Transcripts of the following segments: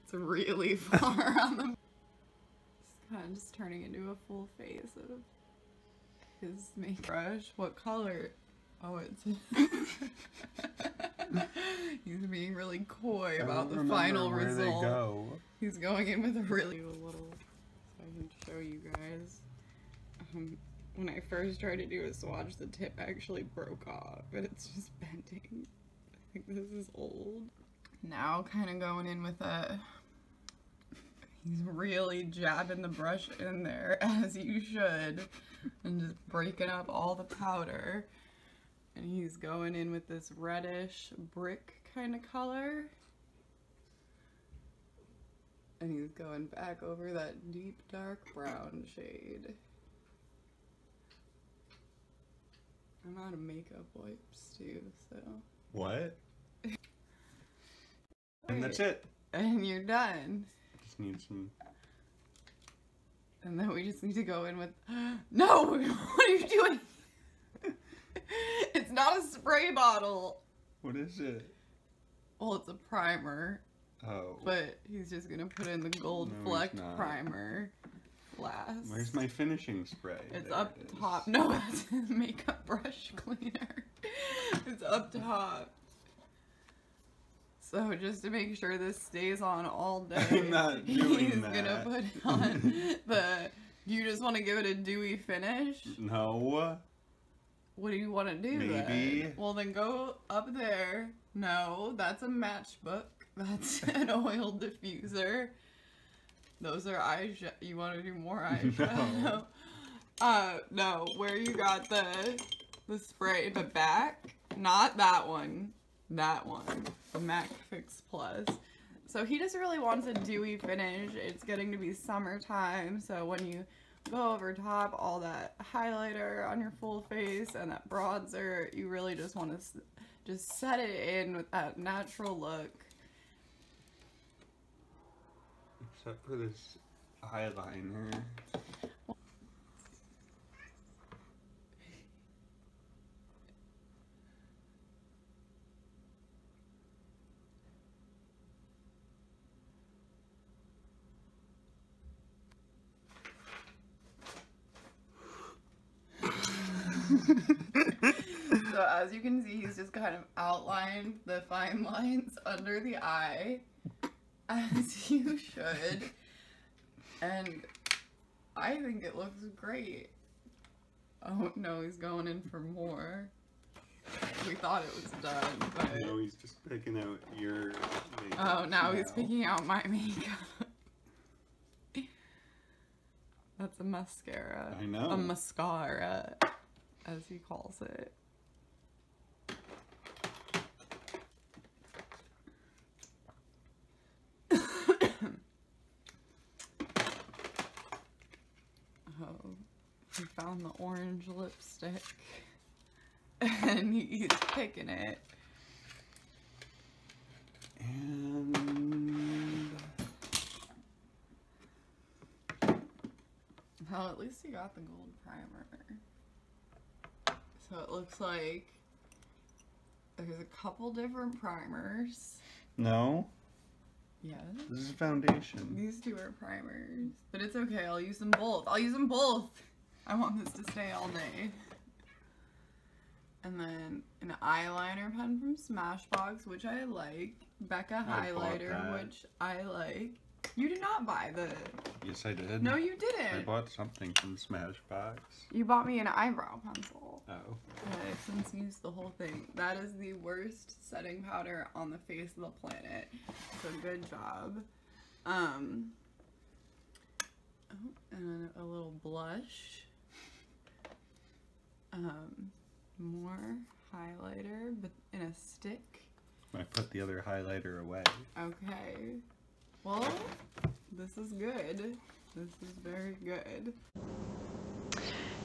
It's really far on the... It's kind of just turning into a full face of his makeup brush. What color? Oh, it's... He's being really coy about the final result. He's going in with a really little... So I can show you guys. When I first tried to do a swatch, the tip actually broke off, but it's just bending. I think this is old. Now kind of going in with a... He's really jabbing the brush in there, as you should, and just breaking up all the powder. And he's going in with this reddish brick kind of color. And he's going back over that deep dark brown shade. I'm out of makeup wipes too, so. What? And that's it. And you're done. Just need some. And then we just need to go in with. No! What are you doing? It's not a spray bottle. What is it? Well, it's a primer. Oh. But he's just gonna put in the gold fleck primer. Last. Where's my finishing spray? It's there up top. No, that's his makeup brush cleaner. It's up top. So just to make sure this stays on all day, I'm not doing he's that. Gonna put on the... You just want to give it a dewy finish? No. What do you want to do Maybe. then? Well, then go up there. No, that's a matchbook. That's an oil diffuser. Those are eyeshadow. You want to do more eyeshadow? No. No. Where you got the spray, the back, not that one. That one, the MAC Fix Plus. So he just really wants a dewy finish. It's getting to be summertime, so when you go over top all that highlighter on your full face and that bronzer, you really just want to just set it in with that natural look. Except for this eyeliner. So as you can see, he's just kind of outlined the fine lines under the eye, as you should, and I think it looks great. Oh no, he's going in for more. We thought it was done, but... No, he's just picking out your makeup. Oh, now he's picking out my makeup. That's a mascara. I know. A mascara, as he calls it. Oh, he found the orange lipstick. And he's picking it. And... Well, at least he got the gold primer. So it looks like there's a couple different primers. No. Yes. This is foundation. These two are primers. But it's okay, I'll use them both. I'll use them both! I want this to stay all day. And then an eyeliner pen from Smashbox, which I like. Becca highlighter, which I like. You did not buy the... Yes, I did. No, you didn't. I bought something from Smashbox. You bought me an eyebrow pencil. Oh. I've since used the whole thing. That is the worst setting powder on the face of the planet. So good job. Oh, and a little blush. More highlighter, but in a stick. I put the other highlighter away. Okay. Well, this is good. This is very good.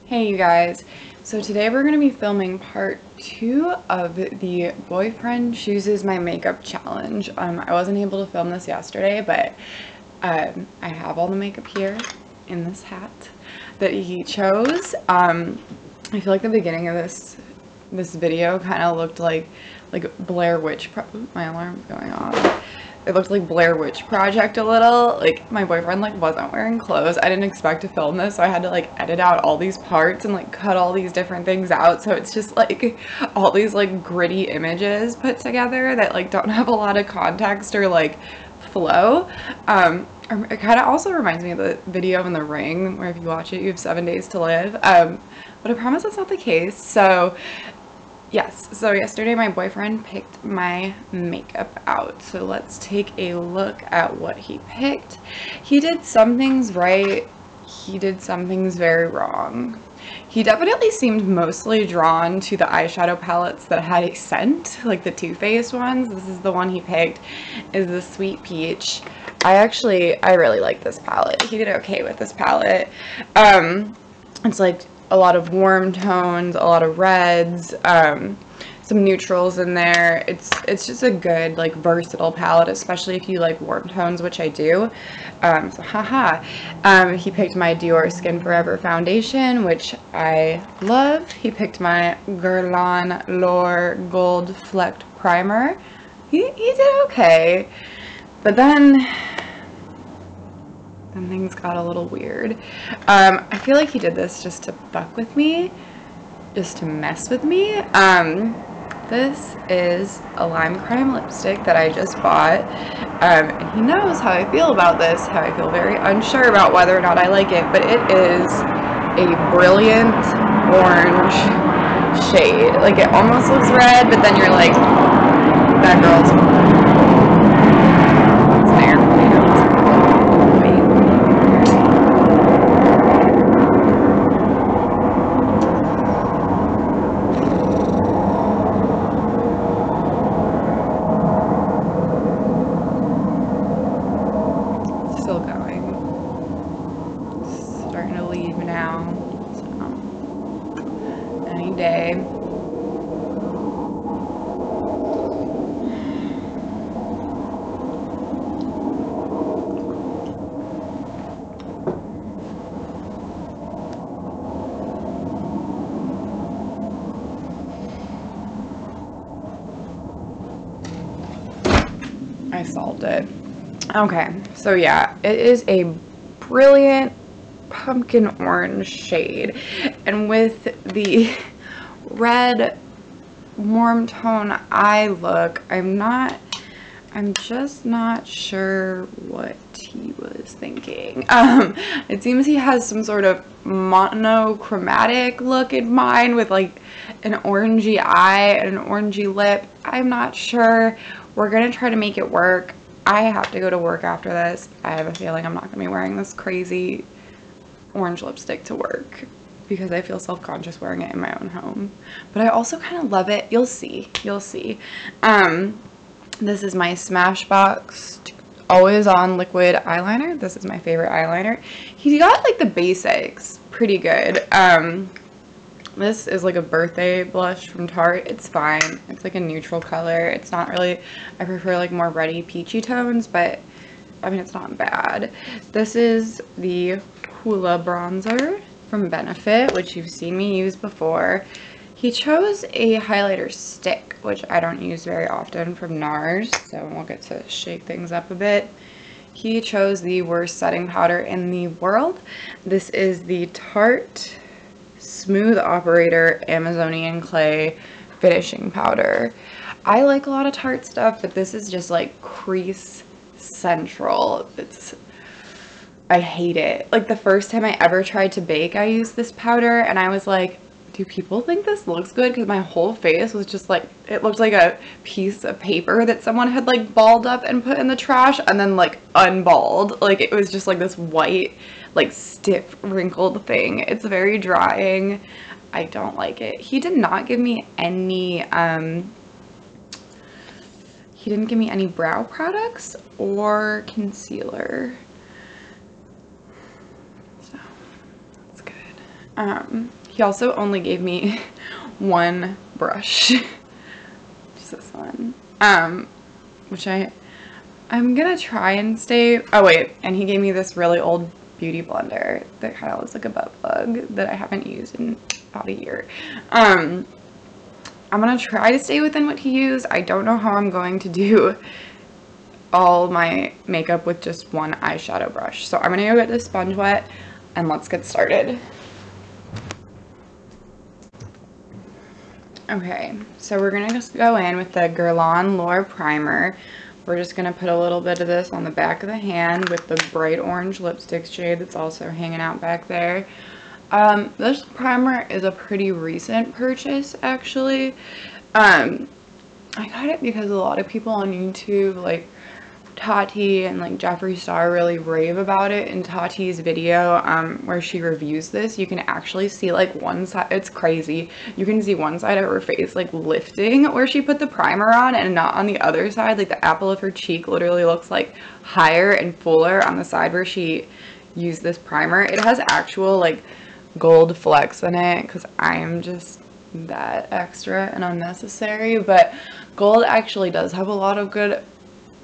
Hey you guys, so today we're going to be filming part 2 of the Boyfriend Chooses My Makeup Challenge. I wasn't able to film this yesterday, but I have all the makeup here in this hat that he chose. I feel like the beginning of this video kind of looked like Blair Witch. My alarm's going off. it looked like Blair Witch Project a little. Like, my boyfriend, like, wasn't wearing clothes. I didn't expect to film this, so I had to, like, edit out all these parts and, like, cut all these different things out. So it's just, like, all these, like, gritty images put together that, like, don't have a lot of context or, like, flow. It kind of also reminds me of the video in The Ring, where if you watch it, you have 7 days to live. But I promise that's not the case. So yes, so yesterday my boyfriend picked my makeup out. So let's take a look at what he picked. He did some things right. He did some things very wrong. He definitely seemed mostly drawn to the eyeshadow palettes that had a scent, like the Too Faced ones. This is the one he picked, is the Sweet Peach. I really like this palette. He did okay with this palette. It's like a lot of warm tones, a lot of reds, some neutrals in there. It's just a good, like, versatile palette, especially if you like warm tones, which I do. So haha. He picked my Dior Skin Forever foundation, which I love. He picked my Guerlain L'Or Gold Flecked primer. He did okay, but then things got a little weird. I feel like he did this just to fuck with me, just to mess with me. This is a Lime Crime lipstick that I just bought, and he knows how I feel about this, how I feel very unsure about whether or not I like it, but it is a brilliant orange shade. Like, it almost looks red, but then you're like, that girl's there. Still going. Starting to leave now. So, any day. I solved it. Okay, so yeah, it is a brilliant pumpkin orange shade, and with the red warm tone eye look, I'm just not sure what he was thinking. It seems he has some sort of monochromatic look in mind with like an orangey eye and an orangey lip. I'm not sure. We're gonna try to make it work. I have to go to work after this. I have a feeling I'm not gonna be wearing this crazy orange lipstick to work because I feel self-conscious wearing it in my own home. But I also kind of love it. You'll see. You'll see. This is my Smashbox Always On Liquid Eyeliner. This is my favorite eyeliner. He got like the basics pretty good. This is like a birthday blush from Tarte. It's fine. It's like a neutral color. It's not really, I prefer like more reddy peachy tones, but I mean, it's not bad. This is the Hoola bronzer from Benefit, which you've seen me use before. He chose a highlighter stick, which I don't use very often, from NARS, so we'll get to shake things up a bit. He chose the worst setting powder in the world. This is the Tarte Smooth Operator Amazonian Clay finishing powder. I like a lot of Tarte stuff, but this is just like crease central. I hate it. Like the first time I ever tried to bake, I used this powder and I was like, do people think this looks good? Because my whole face was just like, it looked like a piece of paper that someone had like balled up and put in the trash and then like unballed. Like it was just like this white, like stiff, wrinkled thing. It's very drying. I don't like it. He did not give me any, he didn't give me any brow products or concealer. So, that's good. He also only gave me one brush, just this one, which I'm gonna try and stay, oh wait, and he gave me this really old beauty blender that kind of looks like a butt plug that I haven't used in about a year. I'm gonna try to stay within what he used. I don't know how I'm going to do all my makeup with just one eyeshadow brush. So I'm gonna go get this sponge wet and let's get started. Okay, so we're gonna just go in with the Guerlain Lure Primer. We're just gonna put a little bit of this on the back of the hand with the bright orange lipstick shade that's also hanging out back there. This primer is a pretty recent purchase, actually. I got it because a lot of people on YouTube, like Tati and like Jeffree Star, really rave about it. In Tati's video where she reviews this, you can actually see like one side. It's crazy. You can see one side of her face like lifting where she put the primer on, and not on the other side. Like the apple of her cheek literally looks like higher and fuller on the side where she used this primer. It has actual like gold flecks in it because I'm just that extra and unnecessary, but gold actually does have a lot of good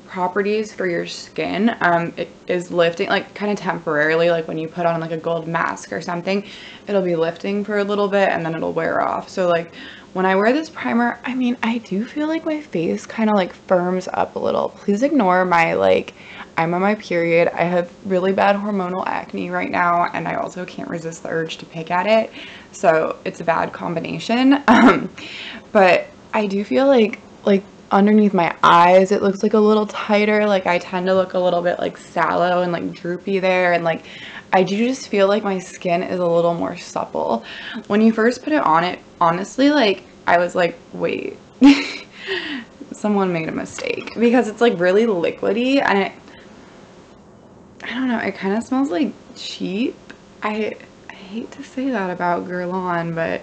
properties for your skin. It is lifting, like kind of temporarily, like when you put on like a gold mask or something, it'll be lifting for a little bit and then it'll wear off. So like when I wear this primer, I mean, I do feel like my face kind of like firms up a little. Please ignore my like, I'm on my period. I have really bad hormonal acne right now, and I also can't resist the urge to pick at it. So it's a bad combination. But I do feel like underneath my eyes, it looks like a little tighter. Like I tend to look a little bit like sallow and like droopy there. And like, I do just feel like my skin is a little more supple. When you first put it on, it honestly, like, I was like, wait, someone made a mistake, because it's like really liquidy, and it, I don't know, it kind of smells like cheap. I hate to say that about Guerlain, but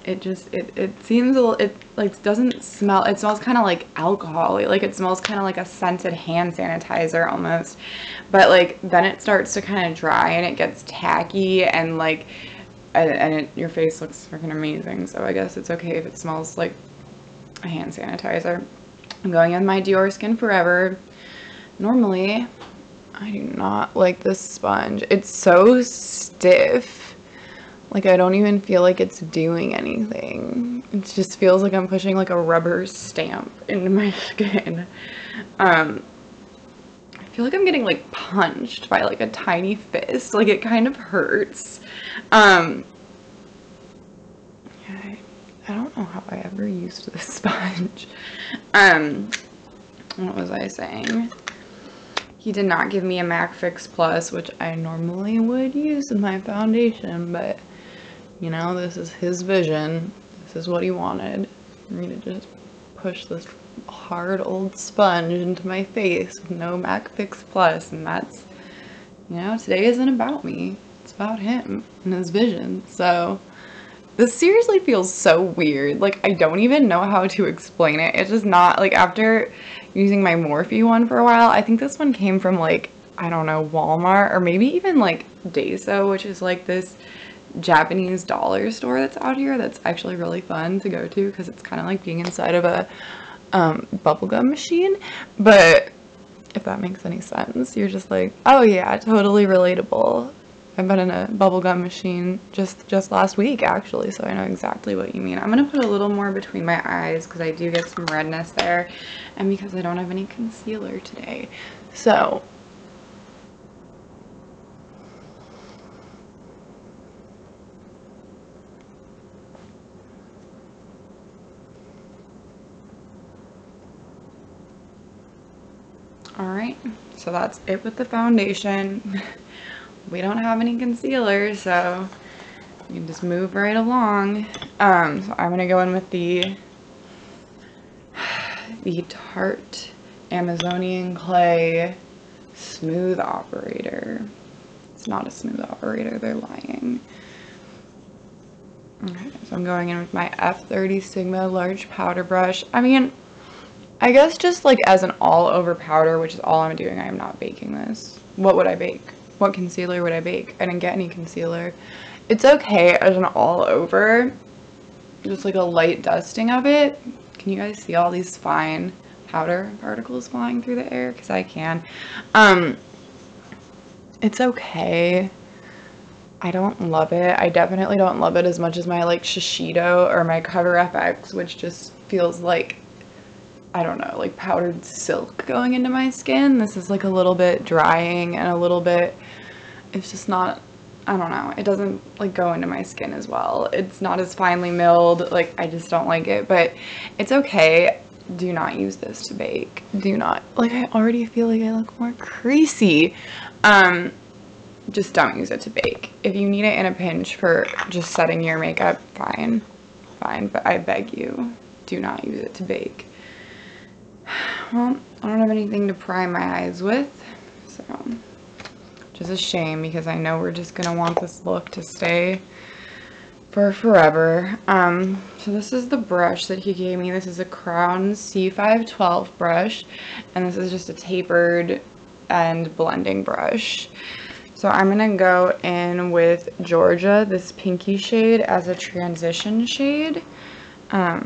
it just, it seems a little, it like doesn't smell, it smells kind of like alcohol-y, like it smells kind of like a scented hand sanitizer almost, but like then it starts to kind of dry and it gets tacky, and like, your face looks freaking amazing. So I guess it's okay if it smells like a hand sanitizer. I'm going in my Dior Skin Forever. Normally I do not like this sponge. It's so stiff. Like I don't even feel like it's doing anything. It just feels like I'm pushing like a rubber stamp into my skin. I feel like I'm getting like punched by like a tiny fist. Like it kind of hurts. I don't know how I ever used this sponge. What was I saying? He did not give me a MAC Fix Plus, which I normally would use in my foundation, but you know, this is his vision. This is what he wanted. For me to just push this hard old sponge into my face with no MAC Fix Plus, and that's, you know, today isn't about me. It's about him and his vision. So this seriously feels so weird. Like I don't even know how to explain it. It's just not, like, after using my Morphe one for a while, I think this one came from like, I don't know, Walmart, or maybe even like Daiso, which is like this Japanese dollar store that's out here that's actually really fun to go to because it's kind of like being inside of a bubblegum machine. But if that makes any sense, you're just like, oh yeah, totally relatable. I've been in a bubblegum machine just last week, actually, so I know exactly what you mean. I'm going to put a little more between my eyes because I do get some redness there, and because I don't have any concealer today. So alright, so that's it with the foundation. We don't have any concealer, so you can just move right along. So I'm gonna go in with the Tarte Amazonian Clay Smooth Operator. It's not a smooth operator, they're lying. Okay, so I'm going in with my F30 Sigma large powder brush. I mean, I guess just like as an all over powder, which is all I'm doing, I am not baking this. What would I bake? What concealer would I bake? I didn't get any concealer. It's okay as an all over, just like a light dusting of it. Can you guys see all these fine powder particles flying through the air? Because I can. It's okay. I don't love it. I definitely don't love it as much as my like Shiseido or my Cover FX, which just feels like I don't know, like powdered silk going into my skin. This is like a little bit drying and a little bit, it's just not, I don't know, it doesn't like go into my skin as well. It's not as finely milled, like I just don't like it, but it's okay. Do not use this to bake. Do not, like I already feel like I look more creasy. Just don't use it to bake. If you need it in a pinch for just setting your makeup, fine, but I beg you, do not use it to bake. Well, I don't have anything to prime my eyes with, so which is a shame because I know we're just gonna want this look to stay for forever. So this is the brush that he gave me. This is a Crown C512 brush, and this is just a tapered and blending brush. So I'm gonna go in with Georgia, this pinky shade, as a transition shade. I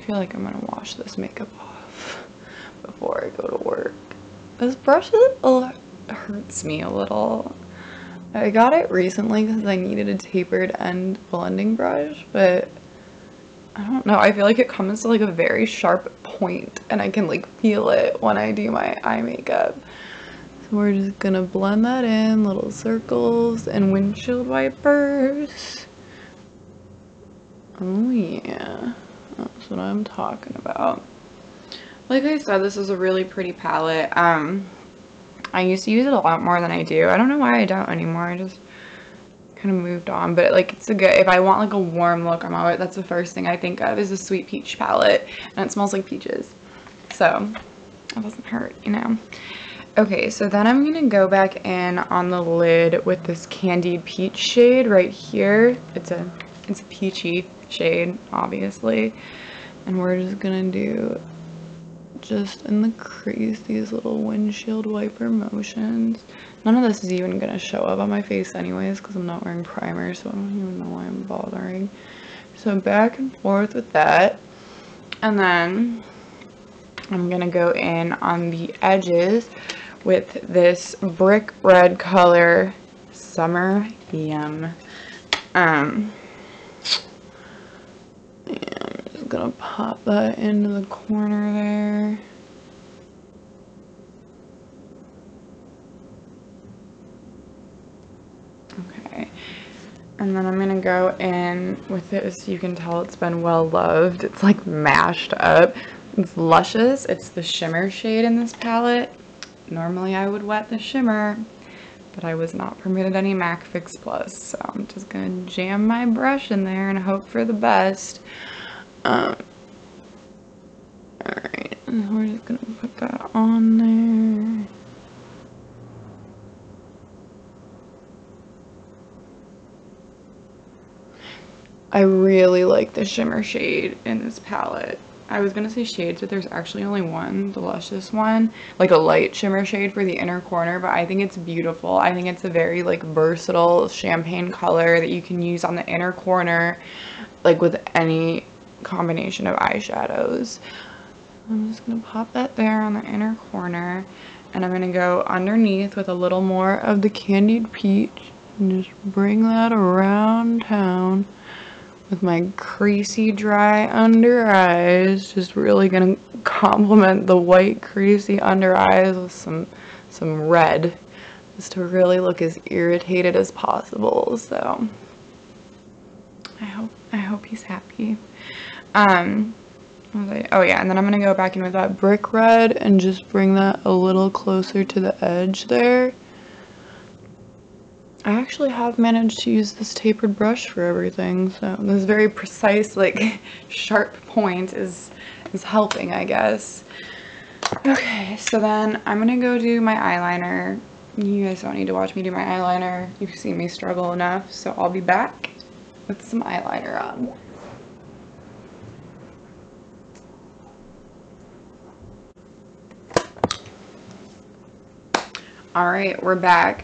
feel like I'm gonna wash this makeup off before I go to work. This brush hurts me a little. I got it recently because I needed a tapered end blending brush, but I don't know. I feel like it comes to like a very sharp point and I can like feel it when I do my eye makeup. So we're just gonna blend that in, little circles and windshield wipers. Oh yeah, that's what I'm talking about. Like I said, this is a really pretty palette. I used to use it a lot more than I do. I don't know why I don't anymore. I just kind of moved on. But like, it's a good, if I want like a warm look, that's the first thing I think of is a Sweet Peach palette, and it smells like peaches. So it doesn't hurt, you know. Okay, so then I'm gonna go back in on the lid with this Candied Peach shade right here. It's a peachy shade, obviously, and we're just gonna do just in the crease these little windshield wiper motions. None of this is even gonna show up on my face anyways because I'm not wearing primer, so I don't even know why I'm bothering. So back and forth with that, and then I'm gonna go in on the edges with this brick red color, Summer Yum. I'm just gonna pop that into the corner there. Okay, and then I'm gonna go in with this. You can tell it's been well loved. It's like mashed up. It's Luscious. It's the shimmer shade in this palette. Normally I would wet the shimmer, but I was not permitted any MAC Fix Plus, so I'm just gonna jam my brush in there and hope for the best. Alright, and we're just gonna put that on there. I really like the shimmer shade in this palette. I was gonna say shades, but there's actually only one, the Luscious one, like a light shimmer shade for the inner corner, but I think it's beautiful. I think it's a very like versatile champagne color that you can use on the inner corner, like with any combination of eyeshadows. I'm just gonna pop that there on the inner corner, and I'm gonna go underneath with a little more of the Candied Peach and just bring that around town with my creasy dry under eyes. Just really gonna complement the white creasy under eyes with some red, just to really look as irritated as possible. So I hope he's happy. Oh yeah, and then I'm gonna go back in with that brick red and just bring that a little closer to the edge there. I actually have managed to use this tapered brush for everything, so this very precise, like, sharp point is helping, I guess. Okay, so then I'm gonna go do my eyeliner. You guys don't need to watch me do my eyeliner. You've seen me struggle enough, so I'll be back with some eyeliner on. Alright, we're back.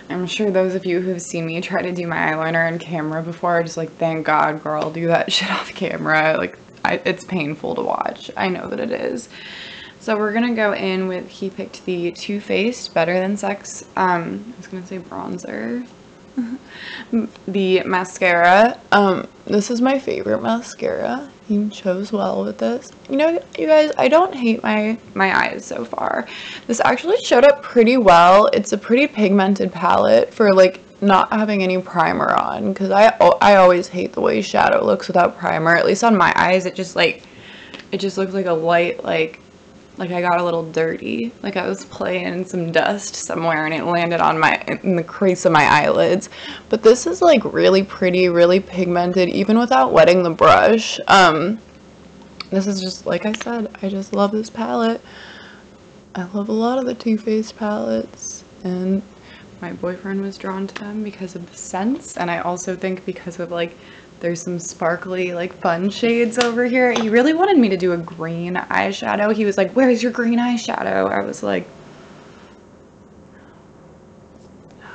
I'm sure those of you who've seen me try to do my eyeliner on camera before are just like, thank God, girl, do that shit off camera. Like, it's painful to watch. I know that it is. So we're gonna go in with, he picked the Too Faced Better Than Sex, I was gonna say bronzer. The mascara. This is my favorite mascara. He chose well with this. You know, you guys, I don't hate my eyes so far. This actually showed up pretty well. It's a pretty pigmented palette for like not having any primer on, because I always hate the way shadow looks without primer. At least on my eyes, it just looks like a light, like I got a little dirty, like I was playing in some dust somewhere and it landed on in the crease of my eyelids. But this is like really pretty, really pigmented, even without wetting the brush. This is just, like I said, I just love this palette. I love a lot of the Too Faced palettes, and my boyfriend was drawn to them because of the scents, and I also think because of like there's some sparkly, like, fun shades over here. He really wanted me to do a green eyeshadow. He was like, where's your green eyeshadow? I was like, no.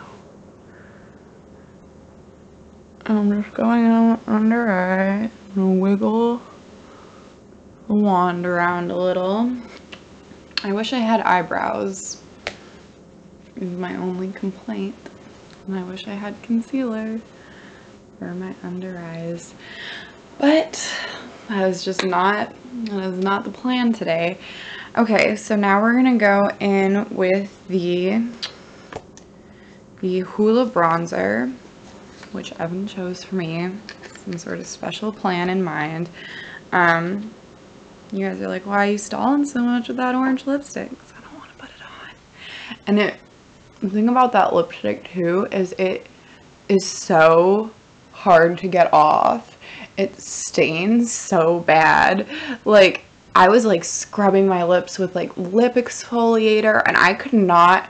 I'm just going on under eye and wiggle the wand around a little. I wish I had eyebrows. Is my only complaint. And I wish I had concealer for my under eyes, but that is not the plan today. Okay, so now we're gonna go in with the Hoola bronzer, which Evan chose for me. Some sort of special plan in mind. You guys are like, why are you stalling so much with that orange lipstick? 'Cause I don't want to put it on. And the thing about that lipstick too is it is so hard to get off. It stains so bad. Like, I was like scrubbing my lips with like lip exfoliator and I could not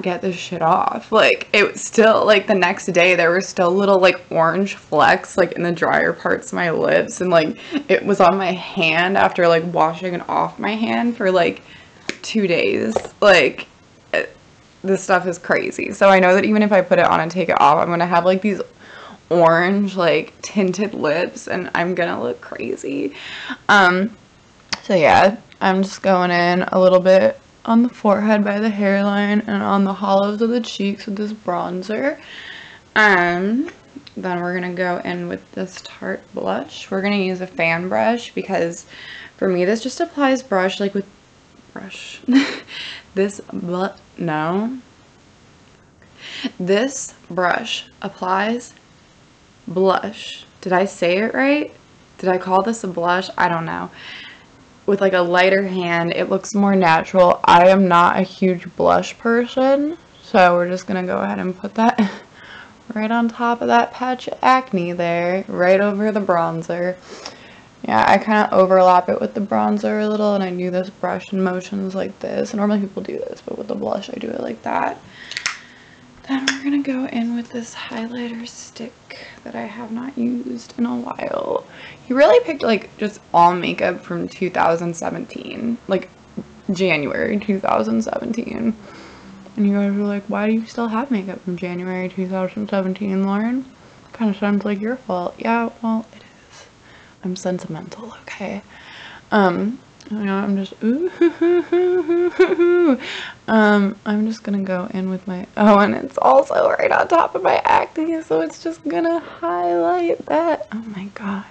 get this shit off. Like, it was still, like, the next day there were still little like orange flecks like in the drier parts of my lips, and like it was on my hand after like washing it off my hand for like 2 days. Like, this stuff is crazy. So I know that even if I put it on and take it off, I'm gonna have like these orange like tinted lips and I'm gonna look crazy. So yeah, I'm just going in a little bit on the forehead by the hairline and on the hollows of the cheeks with this bronzer. Then we're gonna go in with this Tarte blush. We're gonna use a fan brush because for me this just applies brush like with brush. This brush applies blush. Did I say it right? Did I call this a blush? I don't know. With like a lighter hand, it looks more natural. I am not a huge blush person, so we're just gonna go ahead and put that right on top of that patch of acne there, right over the bronzer. Yeah, I kind of overlap it with the bronzer a little, and I do this brush in motions like this. Normally people do this, but with the blush I do it like that. Then we're gonna go in with this highlighter stick that I have not used in a while. He really picked like just all makeup from 2017, like January 2017. And you guys were like, why do you still have makeup from January 2017, Lauren? Kind of sounds like your fault. Yeah, well, it is. I'm sentimental, okay? You know, I'm just, I'm just gonna go in with my, oh, and it's also right on top of my acne, so it's just gonna highlight that. Oh my god.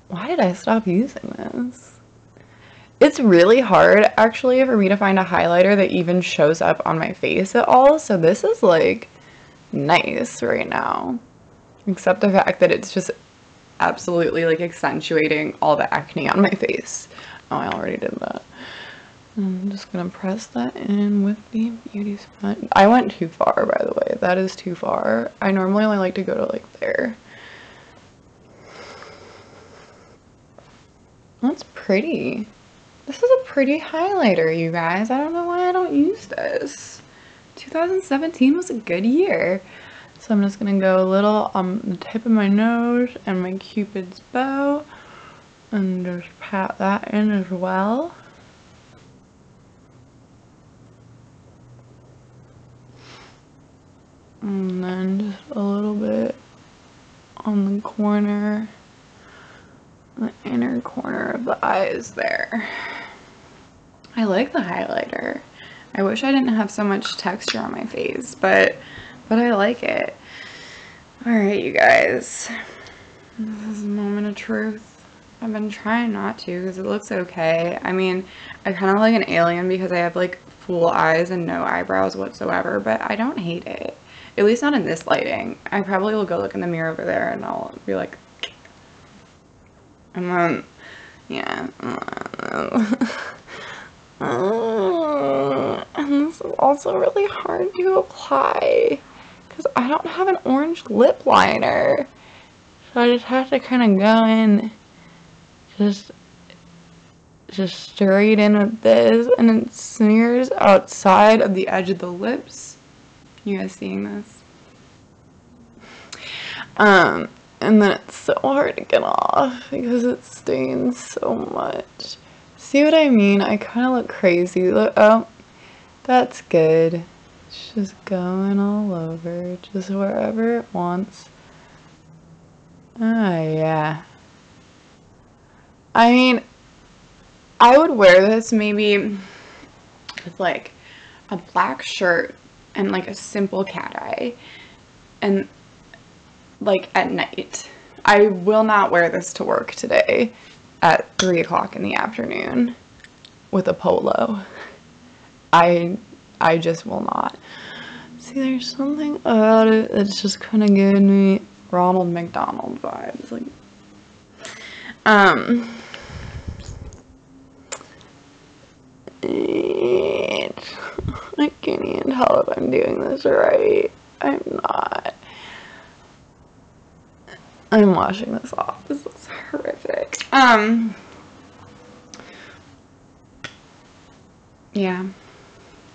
Why did I stop using this? It's really hard, actually, for me to find a highlighter that even shows up on my face at all, so this is, like, nice right now. Except the fact that it's just absolutely like accentuating all the acne on my face. Oh, I already did that. I'm just gonna press that in with the beauty sponge. I went too far, by the way. That is too far. I normally only like to go to like there. That's pretty. This is a pretty highlighter, you guys. I don't know why I don't use this. 2017 was a good year. So I'm just going to go a little on the tip of my nose and my Cupid's bow and just pat that in as well. And then just a little bit on the corner, the inner corner of the eyes there. I like the highlighter. I wish I didn't have so much texture on my face, but I like it. Alright, you guys. This is a moment of truth. I've been trying not to because it looks okay. I mean, I kind of look like an alien because I have like full eyes and no eyebrows whatsoever, but I don't hate it. At least not in this lighting. I probably will go look in the mirror over there and I'll be like, and then, yeah. And this is also really hard to apply because I don't have an orange lip liner. So I just have to kind of go in just straight in with this, and it smears outside of the edge of the lips. You guys seeing this? And then it's so hard to get off because it stains so much. See what I mean? I kind of look crazy. Look, oh, that's good. It's just going all over, just wherever it wants. Oh, yeah. I mean, I would wear this maybe with like a black shirt and like a simple cat eye and like at night. I will not wear this to work today at 3 o'clock in the afternoon with a polo. I just will not. See, there's something about it that's just kind of giving me Ronald McDonald vibes. Like, I can't even tell if I'm doing this right. I'm not. I'm washing this off. This looks horrific. Yeah.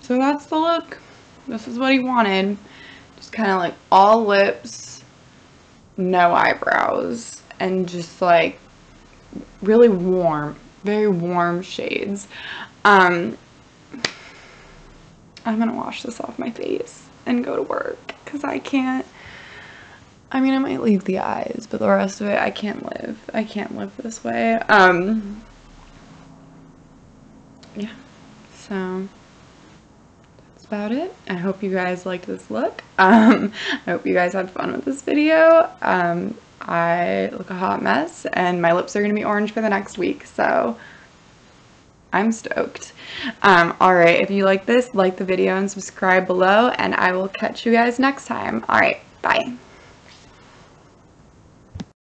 So that's the look. This is what he wanted. Just kind of like all lips, no eyebrows, and just like really warm, very warm shades. I'm gonna wash this off my face and go to work because I can't. I mean, I might leave the eyes, but the rest of it, I can't live. I can't live this way. Yeah. So that's about it. I hope you guys liked this look. I hope you guys had fun with this video. I look a hot mess, and my lips are gonna be orange for the next week, so I'm stoked. Alright, if you like this, like the video and subscribe below, and I will catch you guys next time. Alright, bye.